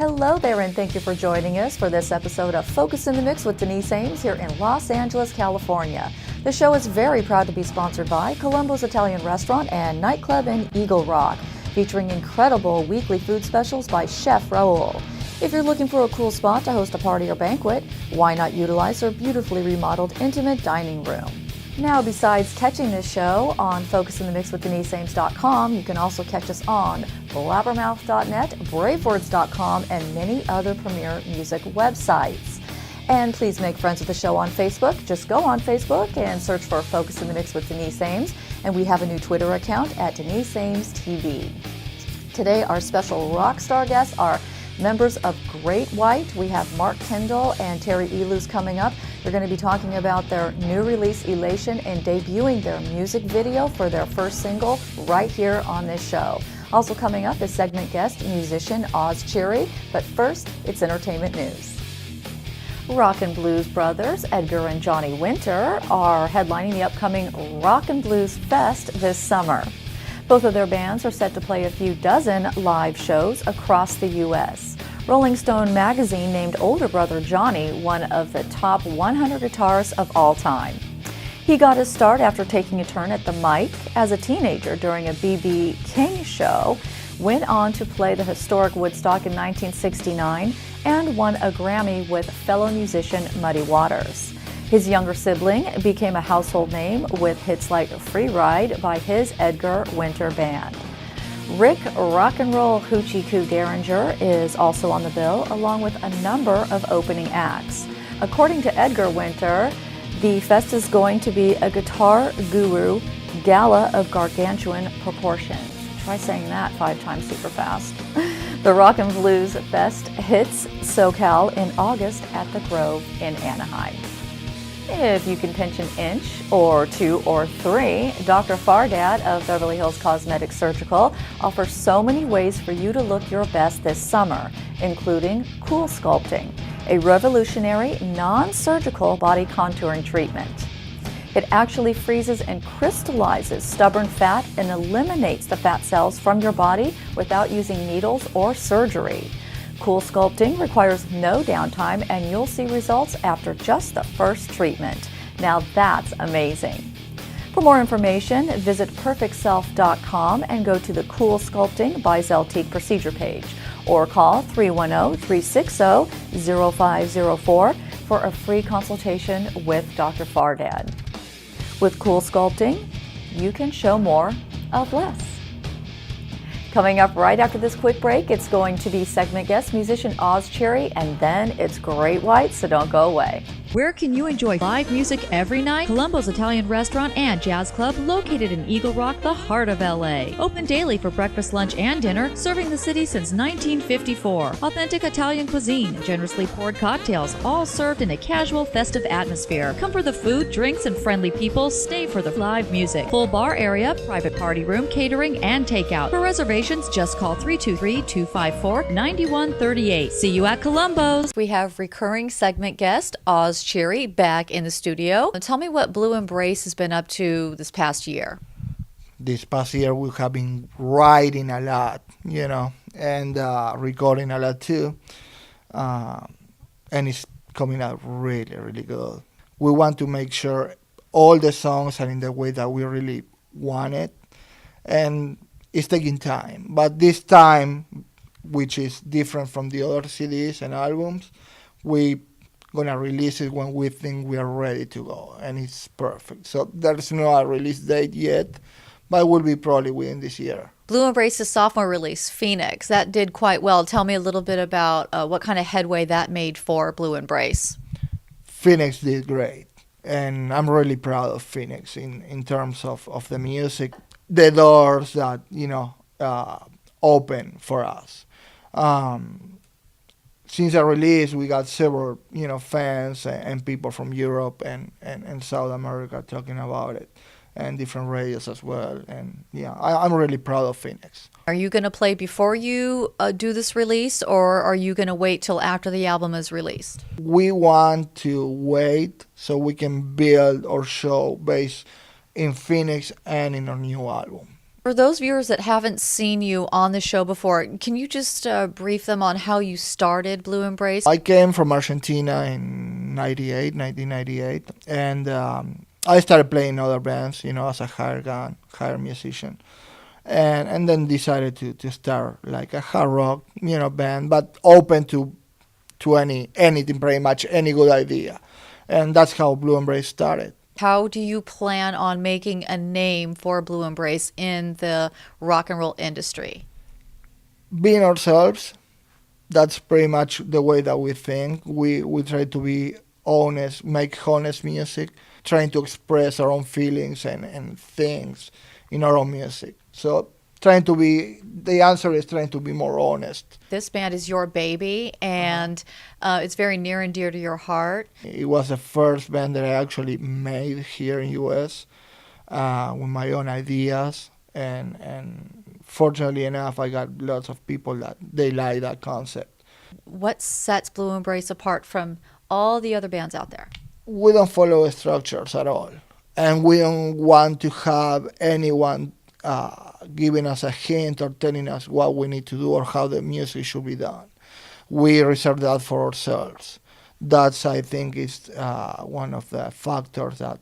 Hello there, and thank you for joining us for this episode of Focus in the Mix with Denise Ames here in Los Angeles, California. The show is very proud to be sponsored by Colombo's Italian Restaurant and Nightclub in Eagle Rock, featuring incredible weekly food specials by Chef Raul. If you're looking for a cool spot to host a party or banquet, why not utilize their beautifully remodeled intimate dining room? Now, besides catching this show on focusinthemixwithDeniseAmes.com, you can also catch us on blabbermouth.net, bravewords.com, and many other premier music websites. And please make friends with the show on Facebook. Just go on Facebook and search for Focus in the Mix with Denise Ames. And we have a new Twitter account at Denise Ames TV. Today, our special rock star guests are members of Great White. We have Mark KENDALL and TERRY ILOUS coming up. They're going to be talking about their new release, Elation, and debuting their music video for their first single right here on this show. Also coming up is segment guest musician Oz Cherry, but first, it's entertainment news. Rock and Blues brothers Edgar and Johnny Winter are headlining the upcoming Rock and Blues Fest this summer. Both of their bands are set to play a few dozen live shows across the U.S. Rolling Stone magazine named older brother Johnny one of the top 100 guitarists of all time. He got his start after taking a turn at the mic as a teenager during a B.B. King show, went on to play the historic Woodstock in 1969, and won a Grammy with fellow musician Muddy Waters. His younger sibling became a household name with hits like Free Ride by his Edgar Winter Band. Rick Rock and Roll Hoochie Coo Derringer is also on the bill, along with a number of opening acts. According to Edgar Winter, the fest is going to be a guitar guru gala of gargantuan proportions. Try saying that 5 times super fast. The Rock and Blues Fest hits SoCal in August at the Grove in Anaheim. If you can pinch an inch, or 2 or 3, Dr. Fardad of Beverly Hills Cosmetic Surgical offers so many ways for you to look your best this summer, including Cool Sculpting, a revolutionary non-surgical body contouring treatment. It actually freezes and crystallizes stubborn fat and eliminates the fat cells from your body without using needles or surgery. Cool Sculpting requires no downtime, and you'll see results after just the first treatment. Now that's amazing. For more information, visit perfectself.com and go to the Cool Sculpting by Zeltique procedure page, or call 310-360-0504 for a free consultation with Dr. Fardad. With Cool Sculpting, you can show more of less. Coming up right after this quick break, it's going to be segment guest musician Oz Cherry, and then it's Great White, so don't go away. Where can you enjoy live music every night? Colombo's Italian Restaurant and Jazz Club, located in Eagle Rock, the heart of LA. Open daily for breakfast, lunch, and dinner, serving the city since 1954. Authentic Italian cuisine, generously poured cocktails, all served in a casual, festive atmosphere. Come for the food, drinks, and friendly people. Stay for the live music. Full bar area, private party room, catering, and takeout. For reservations, just call 323-254-9138. See you at Colombo's. We have recurring segment guest Oz Cherry back in the studio. Tell me what Blue Embrace has been up to this past year. This past year we have been writing a lot, and recording a lot too. And it's coming out really, really good. We want to make sure all the songs are in the way that we really want it. And it's taking time. But this time, which is different from the other CDs and albums, we gonna release it when we think we are ready to go, and it's perfect. So there's no release date yet, but it will be probably within this year. Blue Embrace's sophomore release, Phoenix, that did quite well. Tell me a little bit about what kind of headway that made for Blue Embrace. Phoenix did great, and I'm really proud of Phoenix in terms of the music, the doors that open for us. Since the release, we got several, fans and people from Europe and South America talking about it, and different radios as well. And I'm really proud of Phoenix. Are you going to play before you do this release, or are you going to wait till after the album is released? We want to wait so we can build our show based in Phoenix and in our new album. For those viewers that haven't seen you on the show before, can you just brief them on how you started Blue Embrace? I came from Argentina in 1998, and I started playing other bands, as a hired musician, and then decided to start like a hard rock, band, but open to anything, pretty much any good idea, and that's how Blue Embrace started. How do you plan on making a name for Blue Embrace in the rock and roll industry? Being ourselves, that's pretty much the way that we think. We try to be honest, make honest music, trying to express our own feelings and things in our own music. So the answer is trying to be more honest. This band is your baby, and it's very near and dear to your heart. It was the first band that I actually made here in U.S. With my own ideas, and fortunately enough, I got lots of people that they like that concept. What sets Blue Embrace apart from all the other bands out there? We don't follow structures at all, and we don't want to have anyone giving us a hint or telling us what we need to do or how the music should be done. We reserve that for ourselves. That's, I think, is one of the factors that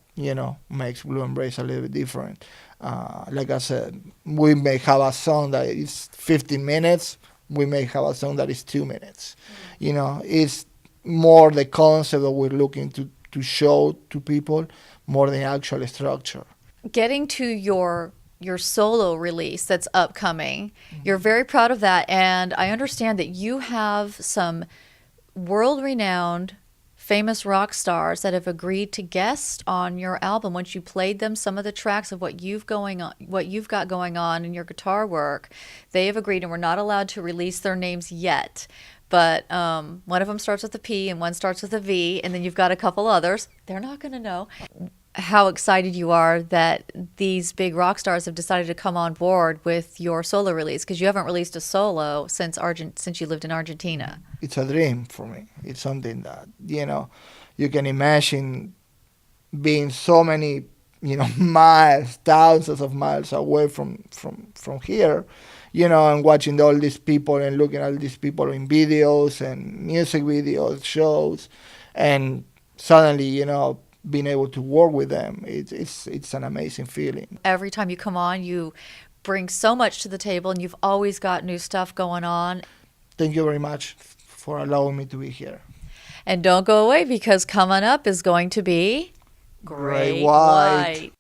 makes Blue Embrace a little bit different. Like I said, we may have a song that is 15 minutes. We may have a song that is 2 minutes. It's more the concept that we're looking to show to people more than the actual structure. Getting to your solo release that's upcoming, you're very proud of that, and I understand that you have some world-renowned famous rock stars that have agreed to guest on your album. Once you played them some of the tracks of what you've got going on in your guitar work, they have agreed, and we're not allowed to release their names yet. But one of them starts with a P and one starts with a V, and then you've got a couple others. They're not going to know. How excited you are that these big rock stars have decided to come on board with your solo release, because you haven't released a solo since you lived in Argentina. It's a dream for me. It's something that, you can imagine being so many, miles, thousands of miles away from here, and watching all these people and looking at these people in videos and music videos, shows, and suddenly, being able to work with them, it's an amazing feeling. Every time you come on, you bring so much to the table, and you've always got new stuff going on. Thank you very much for allowing me to be here. And don't go away, because coming up is going to be Great White.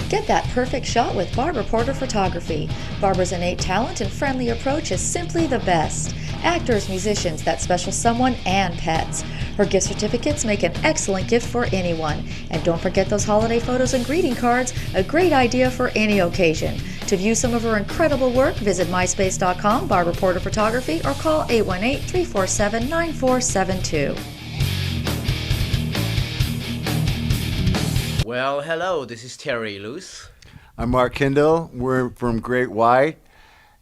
Get that perfect shot with Barbara Porter Photography. Barbara's innate talent and friendly approach is simply the best. Actors, musicians, that special someone, and pets. Her gift certificates make an excellent gift for anyone. And don't forget those holiday photos and greeting cards, a great idea for any occasion. To view some of her incredible work, visit myspace.com, Barbara Porter Photography, or call 818-347-9472. Well, hello, this is Terry Ilous. I'm Mark Kendall. We're from Great White,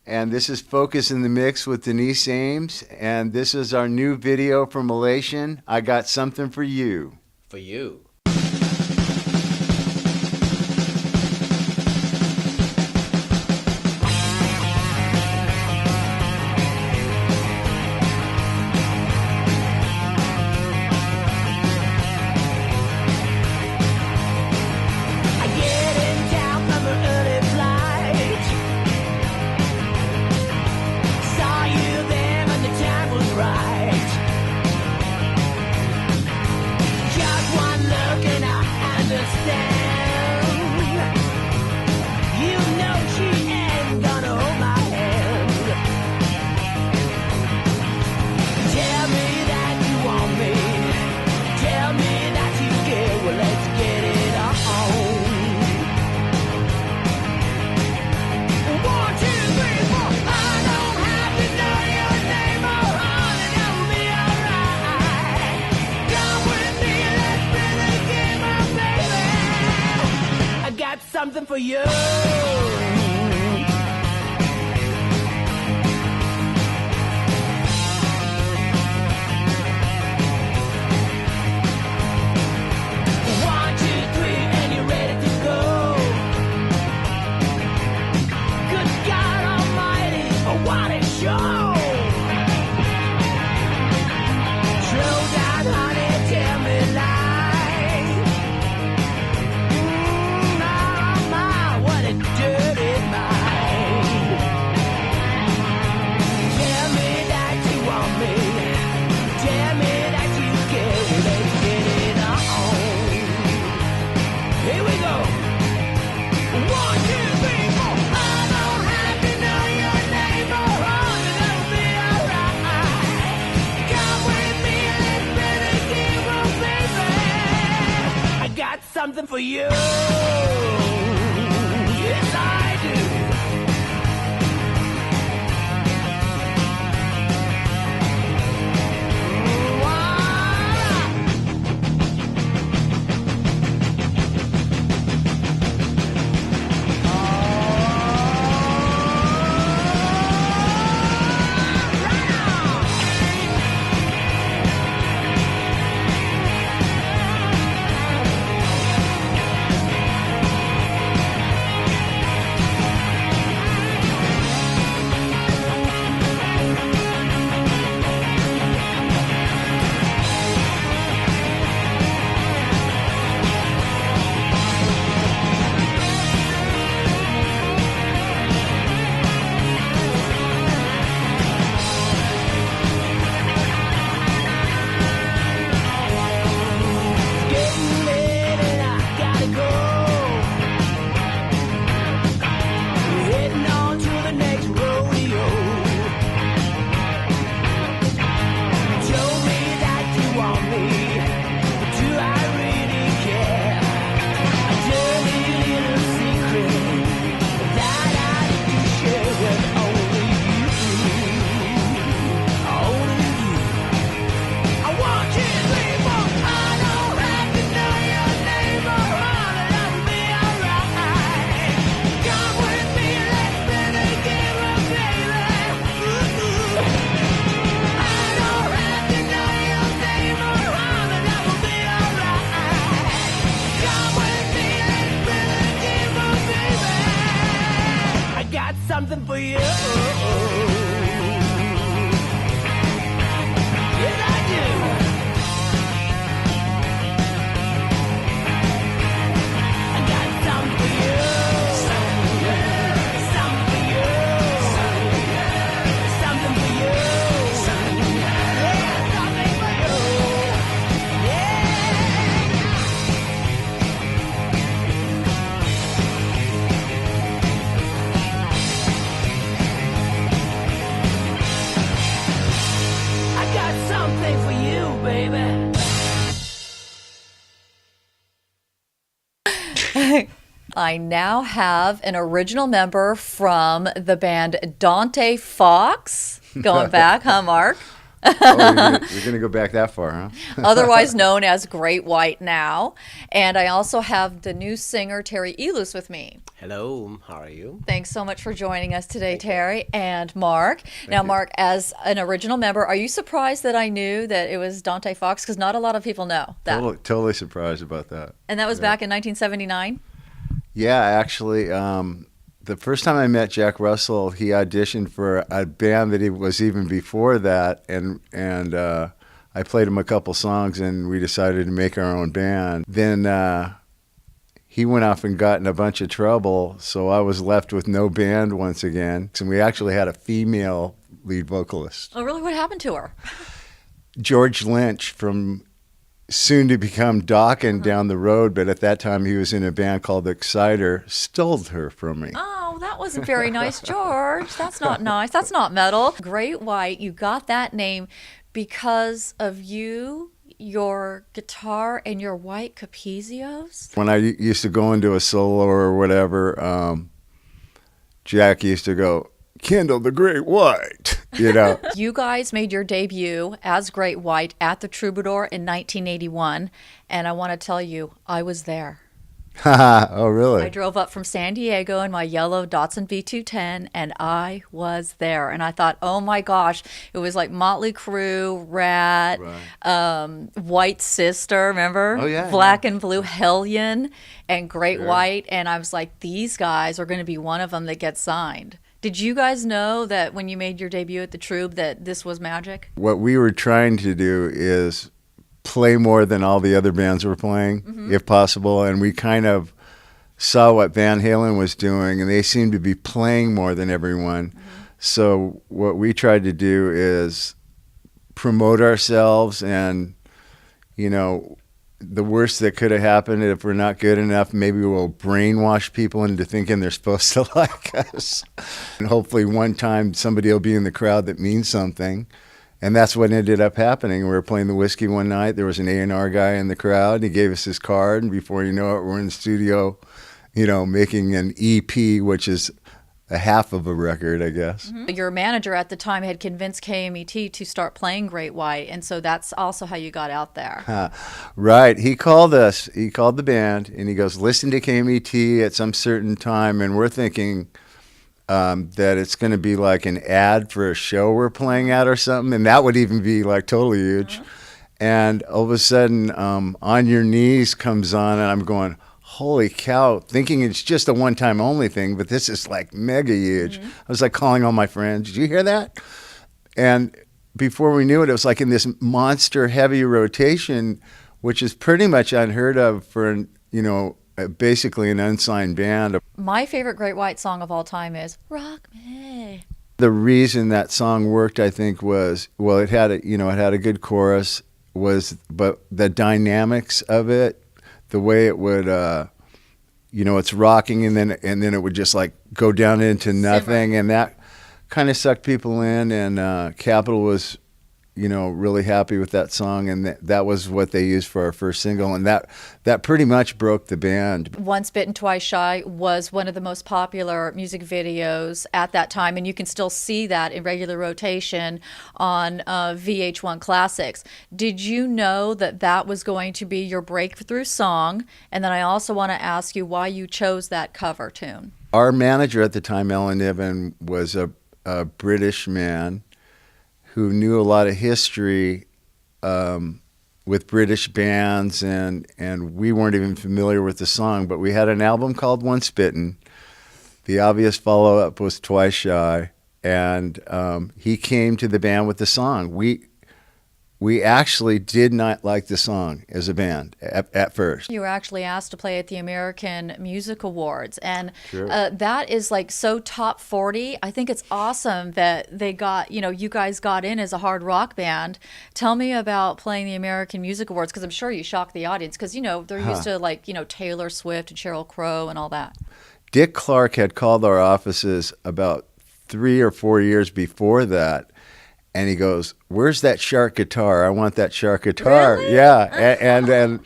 and this is Focus in the Mix with Denise Ames, and this is our new video from Elation, I Got Something for You. For you. Something for you. something for you. Yes, I do. Something for you. Yes, I do. I got something for you. Something for you. Something for you. Something for you. Something for you. Yeah, something for you. Something for you, baby. I now have an original member from the band Dante Fox. Going back, huh, Mark? Oh, you're gonna go back that far, huh? Otherwise known as Great White now. And I also have the new singer, Terry Ilous, with me. Hello, how are you? Thanks so much for joining us today, Terry and Mark. Now, Mark, as an original member, are you surprised that I knew that it was Dante Fox? Because not a lot of people know that. Totally surprised about that. And that was back in 1979? Yeah, actually, the first time I met Jack Russell, he auditioned for a band that he was even before that, and I played him a couple songs, and we decided to make our own band. Then he went off and got in a bunch of trouble, so I was left with no band once again. And we actually had a female lead vocalist. Oh, really? What happened to her? George Lynch, from soon to become Dawkins down the road, but at that time he was in a band called Exciter, stole her from me. Oh, that wasn't very nice, George. That's not nice. That's not metal. Great White, you got that name because of you, your guitar, and your white capezios? When I used to go into a solo or whatever, Jack used to go, "Kendall the Great White," you know. You guys made your debut as Great White at the Troubadour in 1981, and I want to tell you, I was there. Oh, really? I drove up from San Diego in my yellow Datsun V210, and I was there. And I thought, oh my gosh, it was like Motley Crue, Rat, White Sister, remember? Oh, yeah. Black and Blue, Hellion, and Great White. And I was like, these guys are going to be one of them that gets signed. Did you guys know that when you made your debut at the Troub that this was magic? What we were trying to do is play more than all the other bands were playing, if possible, and we kind of saw what Van Halen was doing, and they seemed to be playing more than everyone. So what we tried to do is promote ourselves, and, you know, the worst that could have happened, if we're not good enough, maybe we'll brainwash people into thinking they're supposed to like us. And hopefully one time somebody will be in the crowd that means something. And that's what ended up happening. We were playing the Whiskey one night. There was an A&R guy in the crowd. And he gave us his card. And before you know it, we're in the studio, making an EP, which is a half of a record, I guess. Mm-hmm. Your manager at the time had convinced KMET to start playing Great White. And so that's also how you got out there. Right. He called us. He called the band. And he goes, listen to KMET at some certain time. And we're thinking that it's going to be like an ad for a show we're playing at or something, and that would even be like totally huge. And all of a sudden, On Your Knees comes on, and I'm going, holy cow, thinking it's just a one-time only thing, but this is like mega huge. I was like calling all my friends, did you hear that? And before we knew it, it was like in this monster heavy rotation, which is pretty much unheard of for, basically an unsigned band. My favorite Great White song of all time is Rock Me. The reason that song worked, I think, was, well, it had a good chorus, but the dynamics of it, the way it would, it's rocking and then it would just like go down into nothing, and that kind of sucked people in. And Capitol was, really happy with that song, and that was what they used for our first single, and that pretty much broke the band. Once Bitten, Twice Shy was one of the most popular music videos at that time, and you can still see that in regular rotation on VH1 Classics. Did you know that was going to be your breakthrough song? And then I also want to ask you why you chose that cover tune. Our manager at the time, Ellen Niven, was a British man who knew a lot of history with British bands, and we weren't even familiar with the song, but we had an album called Once Bitten. The obvious follow-up was Twice Shy, and he came to the band with the song. We actually did not like the song as a band at first. You were actually asked to play at the American Music Awards, and Sure. That is like so top 40. I think it's awesome that they got, you guys got in as a hard rock band. Tell me about playing the American Music Awards, because I'm sure you shocked the audience, because, they're used to like, Taylor Swift and Sheryl Crow and all that. Dick Clark had called our offices about 3 or 4 years before that, and he goes, where's that shark guitar? I want that shark guitar. Really? Yeah.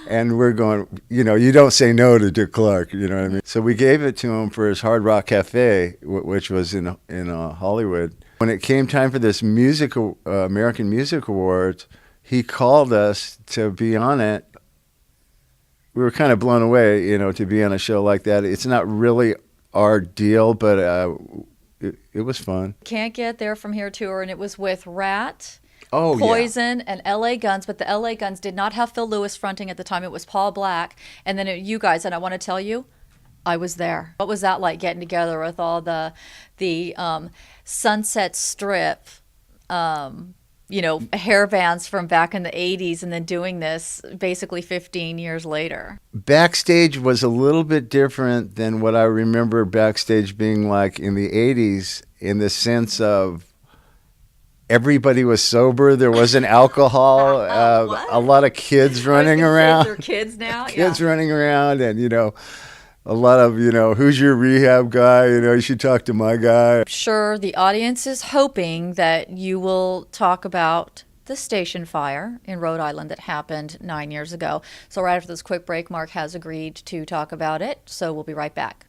And we're going, you don't say no to Dick Clark, you know what I mean? So we gave it to him for his Hard Rock Cafe, which was in Hollywood. When it came time for this American Music Awards, he called us to be on it. We were kind of blown away, to be on a show like that. It's not really our deal, but it was fun. Can't Get There From Here tour, and it was with Rat, Oh, Poison, and LA Guns, but the LA Guns did not have Phil Lewis fronting at the time. It was Paul Black, and then you guys, and I want to tell you, I was there. What was that like, getting together with all the Sunset Strip, hair bands from back in the 80s, and then doing this basically 15 years later? Backstage was a little bit different than what I remember backstage being like in the 80s, in the sense of everybody was sober. There wasn't alcohol. A lot of kids running around. They're kids now? Kids running around, and, a lot of, who's your rehab guy? You should talk to my guy. Sure, the audience is hoping that you will talk about the station fire in Rhode Island that happened 9 years ago. So right after this quick break, Mark has agreed to talk about it. So we'll be right back.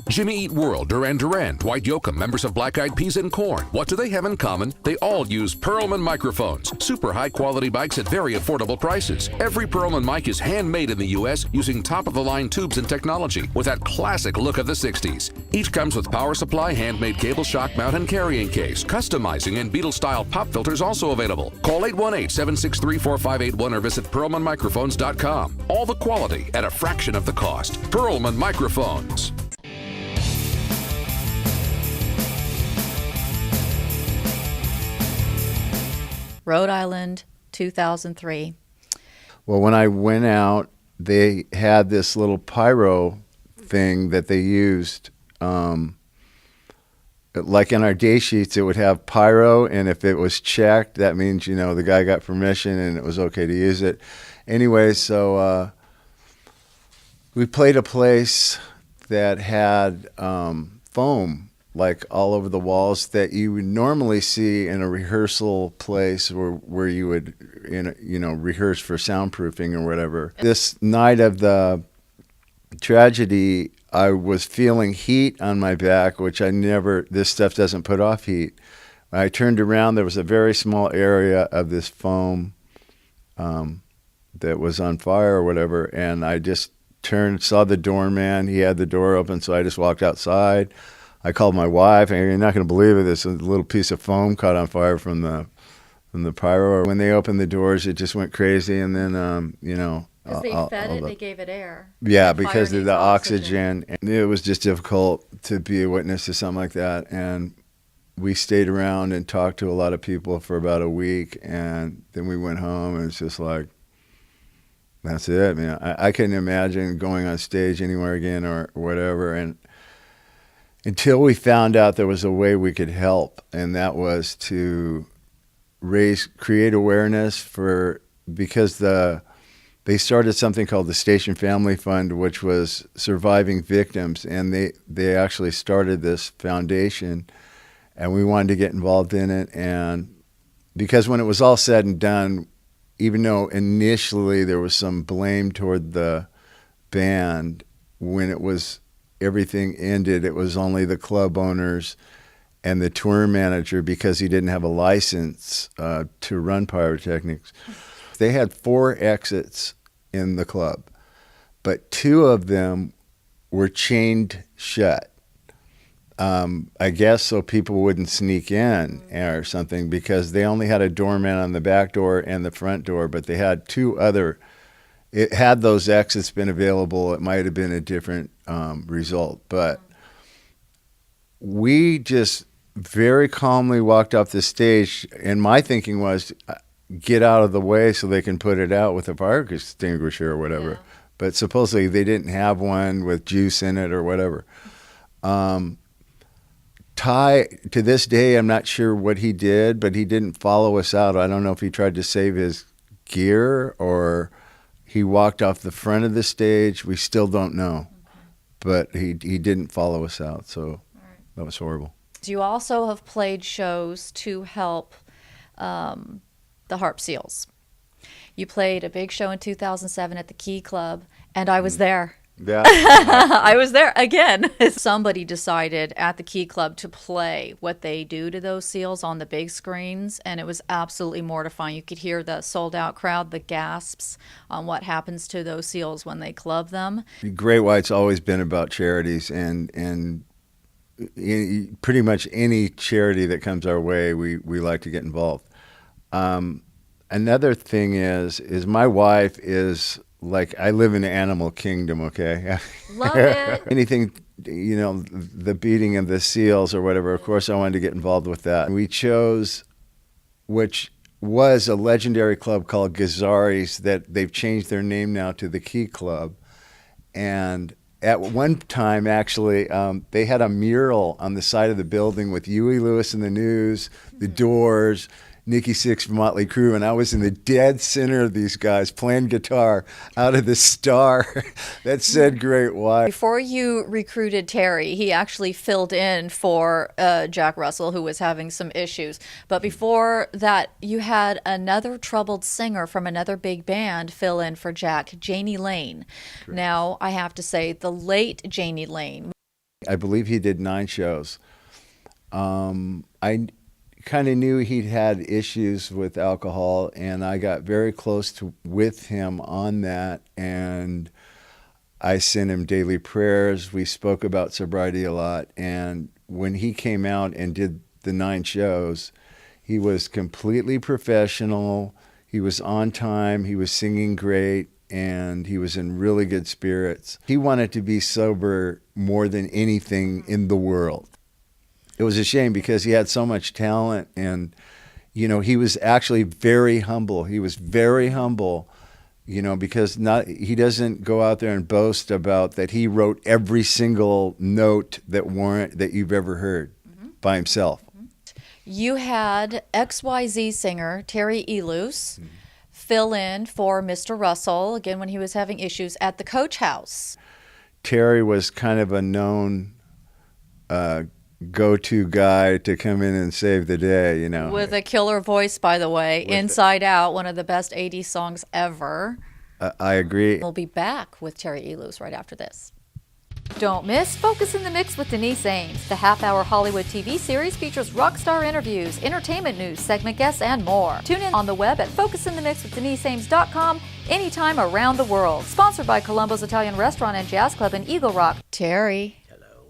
Jimmy Eat World, Duran Duran, Dwight Yoakam, members of Black Eyed Peas and Korn. What do they have in common? They all use Perlman microphones. Super high-quality bikes at very affordable prices. Every Perlman mic is handmade in the U.S. using top-of-the-line tubes and technology with that classic look of the 60s. Each comes with power supply, handmade cable, shock mount, and carrying case. Customizing and Beatles-style pop filters also available. Call 818-763-4581 or visit PerlmanMicrophones.com. All the quality at a fraction of the cost. Perlman Microphones. Rhode Island, 2003. Well, when I went out, they had this little pyro thing that they used. Like in our day sheets, it would have pyro, and if it was checked, that means, the guy got permission and it was okay to use it. Anyway, so we played a place that had foam like all over the walls that you would normally see in a rehearsal place where you would, rehearse for soundproofing or whatever. This night of the tragedy, I was feeling heat on my back, which this stuff doesn't put off heat. When I turned around, there was a very small area of this foam that was on fire or whatever, and I just turned, saw the doorman. He had the door open, so I just walked outside. I called my wife, and you're not going to believe it, this little piece of foam caught on fire from the pyro. When they opened the doors, it just went crazy, and then, Because they fed it, they gave it air. Yeah, because of the oxygen. And it was just difficult to be a witness to something like that. And we stayed around and talked to a lot of people for about a week, and then we went home, and it's just like, that's it, man. I couldn't imagine going on stage anywhere again or whatever. And until we found out there was a way we could help, and that was to create awareness because they started something called the Station Family Fund, which was surviving victims, and they actually started this foundation, and we wanted to get involved in it. And because when it was all said and done, even though initially there was some blame toward the band, when everything ended, it was only the club owners and the tour manager, because he didn't have a license to run pyrotechnics. They had 4 exits in the club, but 2 of them were chained shut. I guess so people wouldn't sneak in or something, because they only had a doorman on the back door and the front door, but they had 2 other. Had those exits been available, it might have been a different result. But we just very calmly walked off the stage, and my thinking was, get out of the way so they can put it out with a fire extinguisher or whatever. Yeah. But supposedly they didn't have one with juice in it or whatever. Ty, to this day, I'm not sure what he did, but he didn't follow us out. I don't know if he tried to save his gear or he walked off the front of the stage. We still don't know. But he didn't follow us out, so that was horrible. You also have played shows to help the Harp Seals. You played a big show in 2007 at the Key Club, and I was there. Yeah. I was there again. Somebody decided at the Key Club to play what they do to those seals on the big screens, and it was absolutely mortifying. You could hear the sold-out crowd, the gasps on what happens to those seals when they club them. Great White's always been about charities, and pretty much any charity that comes our way, we like to get involved. Another thing is my wife is like, I live in the animal kingdom, okay? Love it. Anything, the beating of the seals or whatever, of course I wanted to get involved with that. We chose, which was a legendary club called Gazzari's, that they've changed their name now to the Key Club. And at one time, actually, they had a mural on the side of the building with Huey Lewis and the News, the Doors, Nikki Sixx from Motley Crue, and I was in the dead center of these guys playing guitar out of the star that said Great White. Before you recruited Terry, he actually filled in for Jack Russell, who was having some issues. But before that, you had another troubled singer from another big band fill in for Jack, Janie Lane. Correct. Now, I have to say, the late Janie Lane. I believe he did 9 shows. I kind of knew he'd had issues with alcohol, and I got very close with him on that, and I sent him daily prayers. We spoke about sobriety a lot, and when he came out and did the 9 shows, he was completely professional. He was on time. He was singing great, and he was in really good spirits. He wanted to be sober more than anything in the world. It was a shame because he had so much talent, and, he was actually very humble. He was very humble, because he doesn't go out there and boast about that he wrote every single note that you've ever heard by himself. You had XYZ singer Terry Ilous fill in for Mr. Russell, again, when he was having issues at the Coach House. Terry was kind of a known go-to guy to come in and save the day, you know. With a killer voice, by the way. Inside Out, one of the best 80s songs ever. I agree. We'll be back with Terry Ilous right after this. Don't miss Focus in the Mix with Denise Ames. The half-hour Hollywood TV series features rock star interviews, entertainment news, segment guests, and more. Tune in on the web at focusinthemixwithdeniseames.com anytime around the world. Sponsored by Colombo's Italian Restaurant and Jazz Club in Eagle Rock. Terry,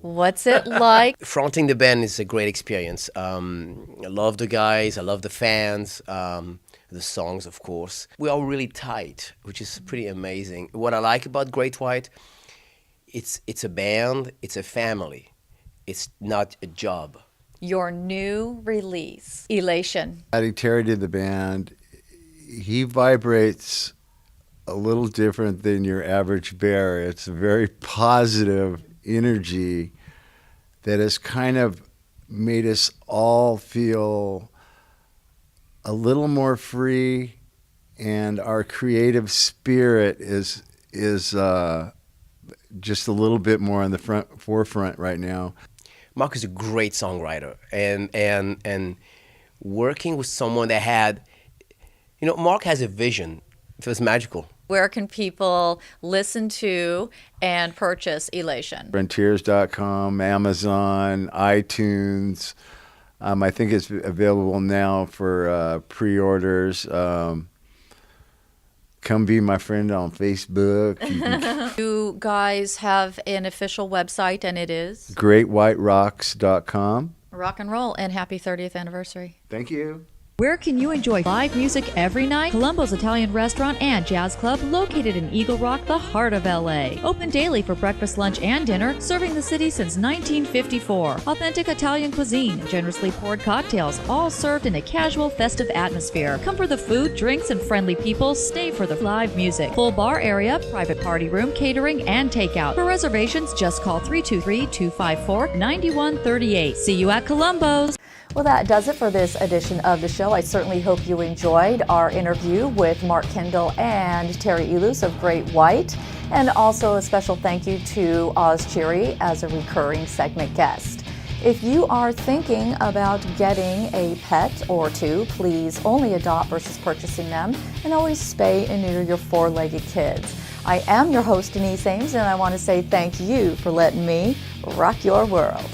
what's it like? Fronting the band is a great experience. I love the guys, I love the fans, the songs, of course. We're all really tight, which is pretty amazing. What I like about Great White, it's a band, it's a family. It's not a job. Your new release, Elation. Adding Terry to the band, he vibrates a little different than your average bear. It's a very positive energy that has kind of made us all feel a little more free, and our creative spirit is just a little bit more on the forefront right now. Mark is a great songwriter, and working with someone that had, Mark has a vision. It was magical. Where can people listen to and purchase Elation? Frontiers.com, Amazon, iTunes. I think it's available now for pre-orders. Come be my friend on Facebook. You guys have an official website, and it is? GreatWhiteRocks.com. Rock and roll, and happy 30th anniversary. Thank you. Where can you enjoy live music every night? Colombo's Italian Restaurant and Jazz Club, located in Eagle Rock, the heart of LA. Open daily for breakfast, lunch, and dinner, serving the city since 1954. Authentic Italian cuisine, generously poured cocktails, all served in a casual, festive atmosphere. Come for the food, drinks, and friendly people. Stay for the live music. Full bar area, private party room, catering, and takeout. For reservations, just call 323-254-9138. See you at Colombo's. Well, that does it for this edition of the show. I certainly hope you enjoyed our interview with Mark Kendall and Terry Ilous of Great White. And also a special thank you to Oz Cheery as a recurring segment guest. If you are thinking about getting a pet or two, please only adopt versus purchasing them, and always spay and neuter your four-legged kids. I am your host, Denise Ames, and I want to say thank you for letting me rock your world.